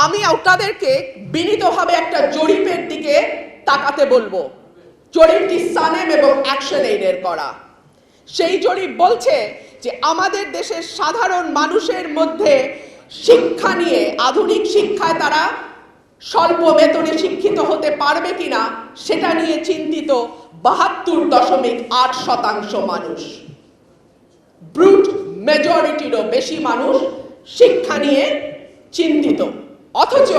আমি আপনাদেরকে বিনীতভাবে একটা জরিপের দিকে তাকাতে বলবো। জরিপটি সানেম এবং অ্যাকশন এইডের করা। সেই জরিপ বলছে যে আমাদের দেশের সাধারণ মানুষের মধ্যে শিক্ষা নিয়ে, আধুনিক শিক্ষায় তারা স্বল্প বেতনে শিক্ষিত হতে পারবে কিনা সেটা নিয়ে চিন্তিত ৭২.৮% মানুষ। ব্রুট মেজরিটিরও বেশি মানুষ শিক্ষা নিয়ে চিন্তিত, অথচ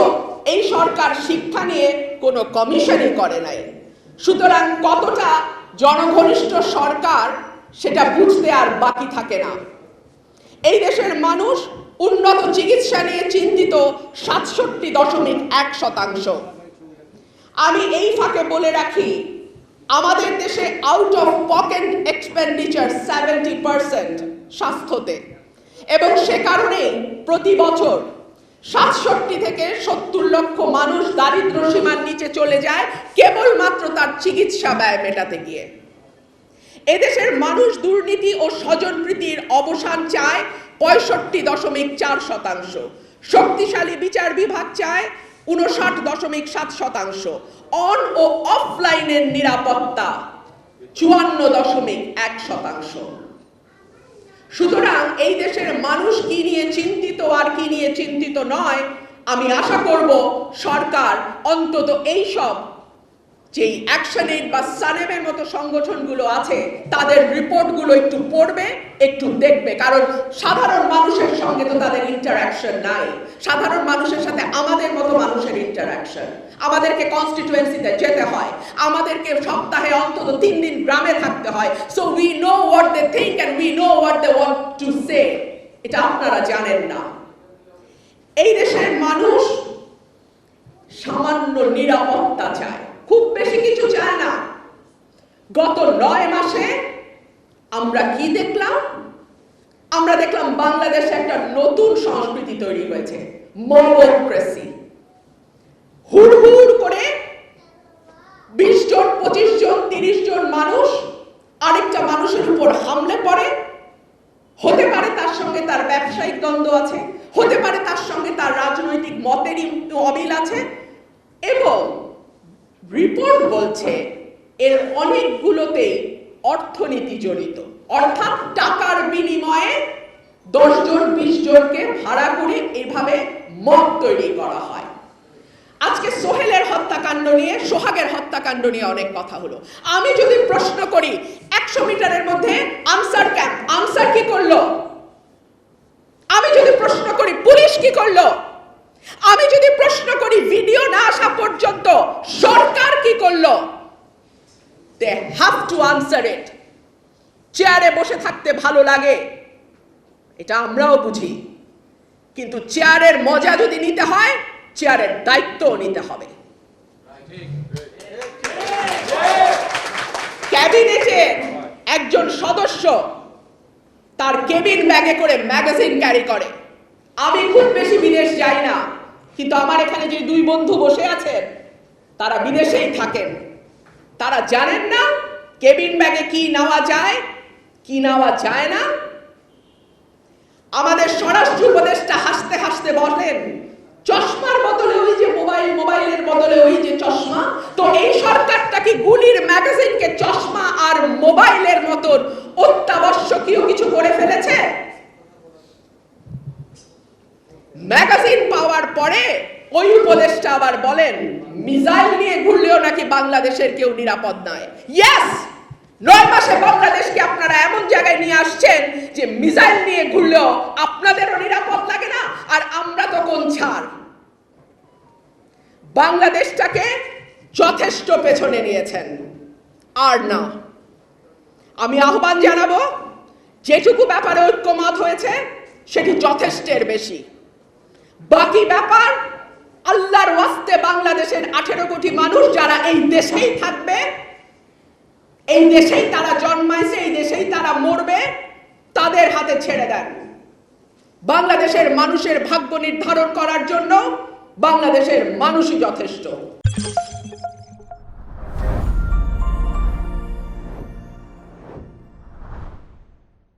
এই সরকার শিক্ষা নিয়ে কোনো কমিশনই করে নাই। সুতরাং কতটা জনঘনিষ্ঠ সরকার সেটা বুঝতে আর বাকি থাকে না। এই দেশের মানুষ উন্নত চিকিৎসা নিয়ে চিন্তিত ৬৭.১%। আমি এই ফাঁকে বলে রাখি, আমাদের দেশে আউট অফ পকেট এক্সপেন্ডিচার 70% স্বাস্থ্যতে, এবং সে কারণে প্রতি বছর ৬৭ থেকে ৭০ লক্ষ মানুষ দারিদ্র সীমার নিচে চলে যায় কেবলমাত্র তার চিকিৎসা ব্যয় মেটাতে গিয়ে। এদেশের মানুষ দুর্নীতি ও স্বজনপ্রীতির অবসান চায় ৬৫.৪%। শক্তিশালী বিচার বিভাগ চায় ৫৯.৭%। অন ও অফলাইনের নিরাপত্তা ৫৪.১%। সুতরাং এই দেশের মানুষ কি নিয়ে চিন্তিত আর কি নিয়ে চিন্তিত নয়, আমি আশা করব সরকার অন্তত এই সব যেই অ্যাকশন এইড বা সানেমের মতো সংগঠনগুলো আছে তাদের রিপোর্টগুলো একটু পড়বে, একটু দেখবে। কারণ সাধারণ মানুষের সঙ্গে তো তাদের ইন্টারাকশন নাই। সাধারণ মানুষের সাথে আমাদের মতো মানুষের ইন্টারাকশন। আমাদেরকে কনস্টিটিউয়েন্সিতে যেতে হয়, আমাদেরকে সপ্তাহে অন্তত ৩ দিন গ্রামে থাকতে হয়। So we know what they think and we know what they want to say. এটা আপনারা জানেন না। এই দেশের মানুষ সামান্য নিরাপত্তা চায়, খুব বেশি কিছু চায় না। গত ৯ মাসে আমরা কি দেখলাম? আমরা দেখলাম বাংলাদেশে একটা নতুন সংস্কৃতি তৈরি হয়েছে, মবক্রেসি। হুড়হুড় করে ২০ জন, ২৫ জন, ৩০ জন মানুষ আরেকটা মানুষের উপর হামলে পড়ে। হতে পারে তার সঙ্গে তার ব্যবসায়িক দ্বন্দ্ব আছে, হতে পারে তার সঙ্গে তার রাজনৈতিক মতেরই অমিল আছে, এবং রিপোর্ট বলছে এর অনেকগুলোতে অর্থনীতি জড়িত। অর্থাৎ টাকার বিনিময়ে ১০ জন ২০ জনকে ভাড়া করে এভাবে মব তৈরি করা হয়। আজকে সোহেলের হত্যাকাণ্ড নিয়ে, সোহাগের হত্যাকাণ্ড নিয়ে অনেক কথা হলো। আমি যদি প্রশ্ন করি ১০০ মিটারের মধ্যে আনসার ক্যাম্প, আনসার কি করলো? আমি যদি প্রশ্ন করি পুলিশ কি করলো? আমি যদি প্রশ্ন করি ভিডিও না আসা পর্যন্ত সরকার কি করলো? They have to answer it. চেয়ারে বসে থাকতে ভালো লাগে, এটা আমরাও বুঝি, কিন্তু চেয়ারের মজা যদি নিতে হয় চেয়ারের দায়িত্বও নিতে হবে। ক্যাবিনেটের একজন সদস্য তার কেবিন ব্যাগে করে ম্যাগাজিন ক্যারি করে। আমি খুব বেশি বিদেশ যাই না, কিন্তু আমার এখানে যে ২ বন্ধু বসে আছেন তারা বিদেশেই থাকেন। তারা জানেন না কেবিন ব্যাগে কি নেওয়া যায়, কি নেওয়া যায় না। আমাদের স্বরাষ্ট্র উপদেষ্টা হাসতে হাসতে বলেন, চশমার বদলে ওই যে মোবাইল, মোবাইলের বদলে ওই যে চশমা। তো এই সরকারটা কি গুলির ম্যাগাজিনকে চশমা আর মোবাইলের মতন অত্যাবশ্যকীয় কিছু করে ফেলেছে? ম্যাগাজিন পাওয়ার পরে ওই উপদেষ্টা আবার বলেন মিসাইল নিয়ে ঘুরলেও নাকি বাংলাদেশের কেউ নিরাপদ নয়। ইয়েস, ৯ মাসে বাংলাদেশকে আপনারা এমন জায়গায় নিয়ে আসছেন যে মিসাইল নিয়ে ঘুরলেও আপনাদেরও নিরাপদ লাগে না, আর আমরা তো কোন ছাড়। বাংলাদেশটাকে যথেষ্ট পেছনে নিয়েছেন, আর না। আমি আহ্বান জানাবো, যেটুকু ব্যাপারে ঐক্যমত হয়েছে সেটি যথেষ্টের বেশি। বাকি ব্যাপার আল্লাহর ওয়াস্তে বাংলাদেশের ১৮ কোটি মানুষ যারা এই দেশেই থাকবে, এই দেশেই তারা জন্মাইছে, এই দেশেই তারা মরবে, তাদের হাতে ছেড়ে দেন। বাংলাদেশের মানুষের ভাগ্য নির্ধারণ করার জন্য বাংলাদেশের মানুষই যথেষ্ট।